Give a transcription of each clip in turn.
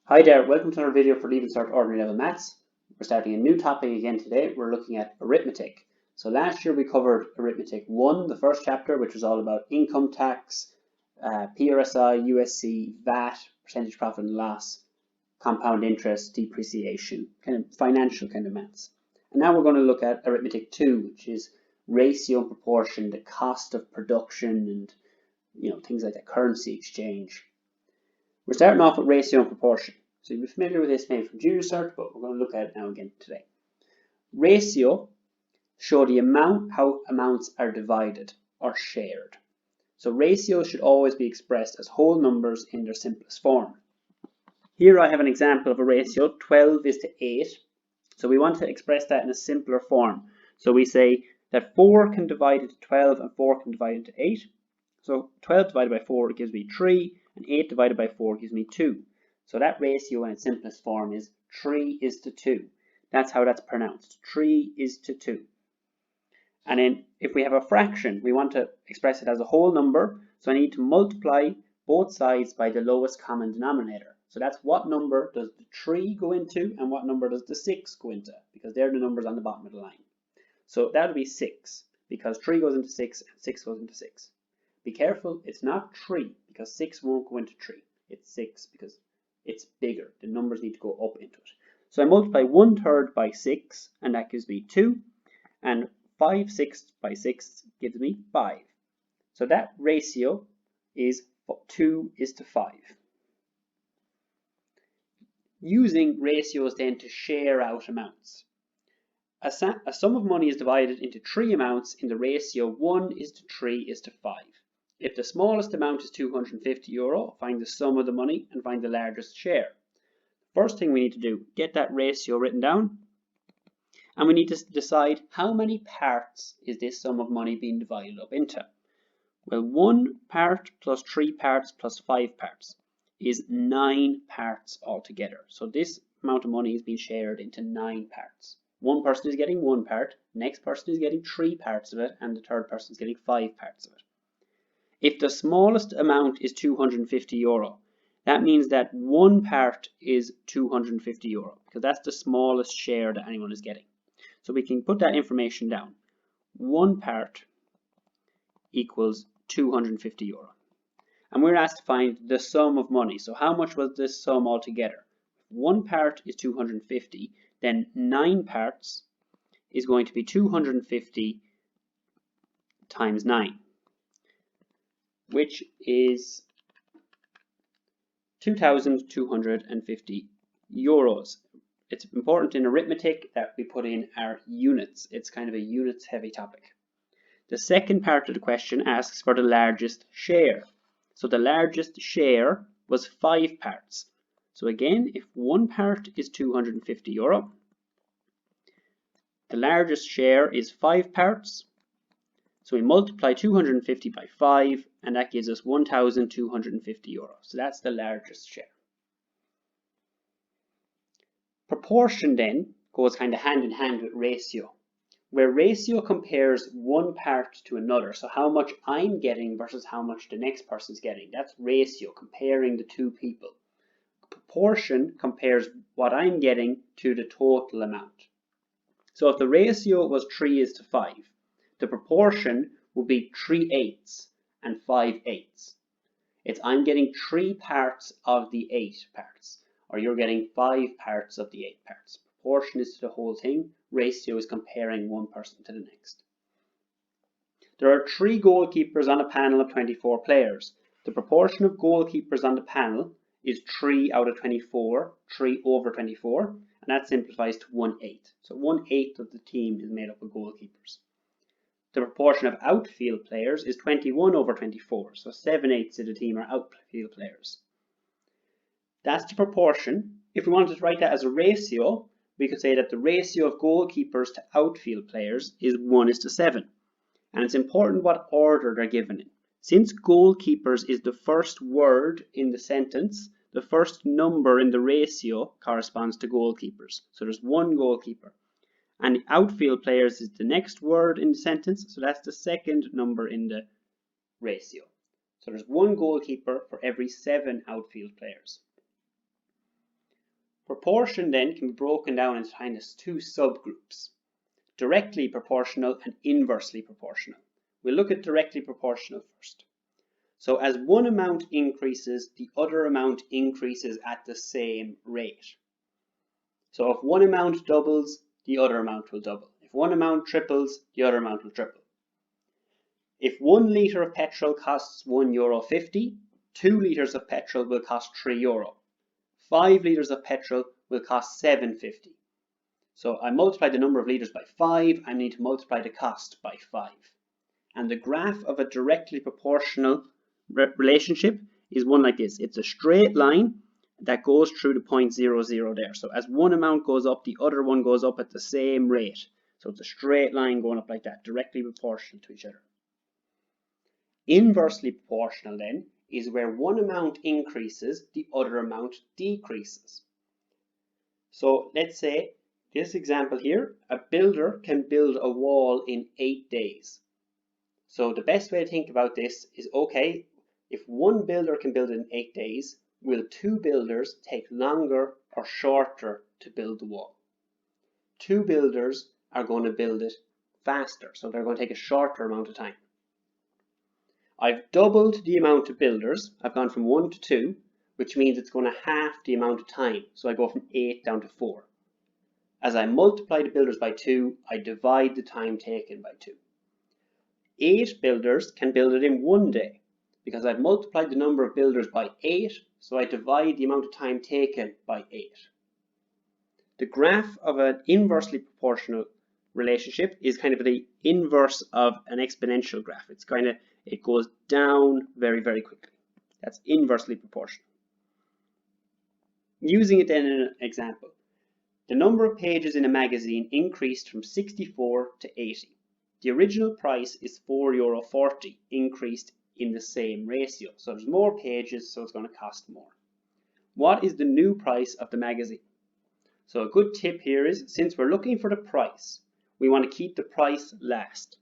Hi there, welcome to another video for Leaving Cert Ordinary Level Maths. We're starting a new topic again today. We're looking at arithmetic. So last year we covered Arithmetic 1, the first chapter, which was all about income tax, PRSI, USC, VAT, percentage profit and loss, compound interest, depreciation, kind of financial kind of maths. And now we're going to look at Arithmetic 2, which is ratio and proportion, the cost of production and things like that, currency exchange. We're starting off with ratio and proportion. So you'll be familiar with this maybe from junior cert, but we're going to look at it now again today. Ratio show the amount, how amounts are divided or shared. So ratios should always be expressed as whole numbers in their simplest form. Here I have an example of a ratio, 12 is to 8. So we want to express that in a simpler form. So we say that 4 can divide into 12 and 4 can divide into 8. So 12 divided by 4 gives me 3, and 8 divided by 4 gives me 2. So that ratio in its simplest form is 3 is to 2. That's how that's pronounced. 3 is to 2. And then if we have a fraction, we want to express it as a whole number. So I need to multiply both sides by the lowest common denominator. So that's what number does the 3 go into and what number does the 6 go into, because they're the numbers on the bottom of the line. So that would be 6, because 3 goes into 6 and 6 goes into 6. Be careful, it's not 3, because 6 won't go into 3. It's 6 because it's bigger. The numbers need to go up into it. So I multiply 1/3 by 6, and that gives me 2. And 5/6 by 6 gives me 5. So that ratio is 2 is to 5. Using ratios then to share out amounts. A sum of money is divided into 3 amounts in the ratio 1 is to 3 is to 5. If the smallest amount is €250, find the sum of the money and find the largest share. First thing we need to do, get that ratio written down, and we need to decide how many parts is this sum of money being divided up into. Well, 1 part plus 3 parts plus 5 parts is 9 parts altogether. So this amount of money is being shared into 9 parts. One person is getting 1 part, the next person is getting 3 parts of it, and the third person is getting 5 parts of it. If the smallest amount is €250, that means that 1 part is €250, because that's the smallest share that anyone is getting. So we can put that information down. 1 part equals €250. And we're asked to find the sum of money. So how much was this sum altogether? 1 part is 250, then 9 parts is going to be 250 times 9. Which is €2,250. It's important in arithmetic that we put in our units. It's kind of a units heavy topic. The second part of the question asks for the largest share. So the largest share was 5 parts. So again, if 1 part is €250, the largest share is 5 parts. So we multiply 250 by 5, and that gives us €1,250. So that's the largest share. Proportion then goes kind of hand in hand with ratio, where ratio compares one part to another. So how much I'm getting versus how much the next person's getting. That's ratio, comparing the two people. Proportion compares what I'm getting to the total amount. So if the ratio was 3 is to 5, the proportion will be 3/8 and 5/8. It's I'm getting 3 parts of the 8 parts, or you're getting 5 parts of the 8 parts. Proportion is to the whole thing. Ratio is comparing one person to the next. There are 3 goalkeepers on a panel of 24 players. The proportion of goalkeepers on the panel is 3 out of 24, 3 over 24, and that simplifies to 1/8. So 1/8 of the team is made up of goalkeepers. The proportion of outfield players is 21 over 24, so 7/8 of the team are outfield players. That's the proportion. If we wanted to write that as a ratio, we could say that the ratio of goalkeepers to outfield players is 1 is to 7. And it's important what order they're given in. Since goalkeepers is the first word in the sentence, the first number in the ratio corresponds to goalkeepers. So there's 1 goalkeeper. And the outfield players is the next word in the sentence, so that's the second number in the ratio. So there's 1 goalkeeper for every 7 outfield players. Proportion then can be broken down into kind of two subgroups, directly proportional and inversely proportional. We'll look at directly proportional first. So as one amount increases, the other amount increases at the same rate. So if one amount doubles, the other amount will double. If one amount triples, the other amount will triple. If 1 litre of petrol costs €1.50, 2 litres of petrol will cost €3. 5 litres of petrol will cost €7.50. So I multiply the number of litres by 5, I need to multiply the cost by 5. And the graph of a directly proportional relationship is one like this. It's a straight line that goes through the point 0, 0 there. So as one amount goes up, the other one goes up at the same rate. So it's a straight line going up like that, directly proportional to each other. Inversely proportional then is where one amount increases, the other amount decreases. So let's say this example here, a builder can build a wall in 8 days. So the best way to think about this is, okay, if one builder can build it in 8 days, will 2 builders take longer or shorter to build the wall? 2 builders are going to build it faster, so they're going to take a shorter amount of time. I've doubled the amount of builders. I've gone from 1 to 2, which means it's going to half the amount of time. So I go from 8 down to 4. As I multiply the builders by 2, I divide the time taken by 2. 8 builders can build it in 1 day, because I've multiplied the number of builders by 8, so I divide the amount of time taken by 8. The graph of an inversely proportional relationship is kind of the inverse of an exponential graph. It goes down very, very quickly. That's inversely proportional. Using it then in an example, the number of pages in a magazine increased from 64 to 80. The original price is €4.40, increased in the same ratio. So there's more pages, so it's going to cost more. What is the new price of the magazine? So a good tip here is, since we're looking for the price, we want to keep the price last.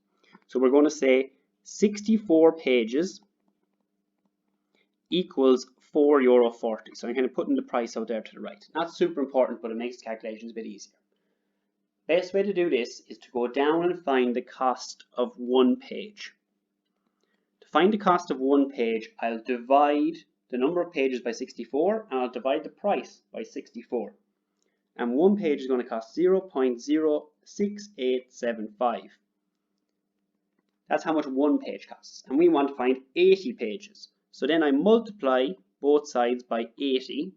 So we're going to say 64 pages equals €4.40. So I'm kind of putting the price out there to the right. Not super important, but it makes calculations a bit easier. Best way to do this is to go down and find the cost of one page. To find the cost of one page, I'll divide the number of pages by 64 and I'll divide the price by 64. And one page is going to cost 0.06875. That's how much one page costs. And we want to find 80 pages. So then I multiply both sides by 80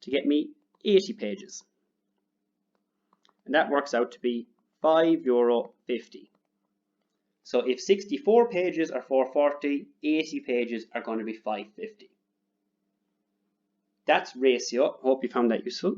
to get me 80 pages. And that works out to be €5.50. So if 64 pages are $4.40, 80 pages are going to be $5.50. That's ratio. Hope you found that useful.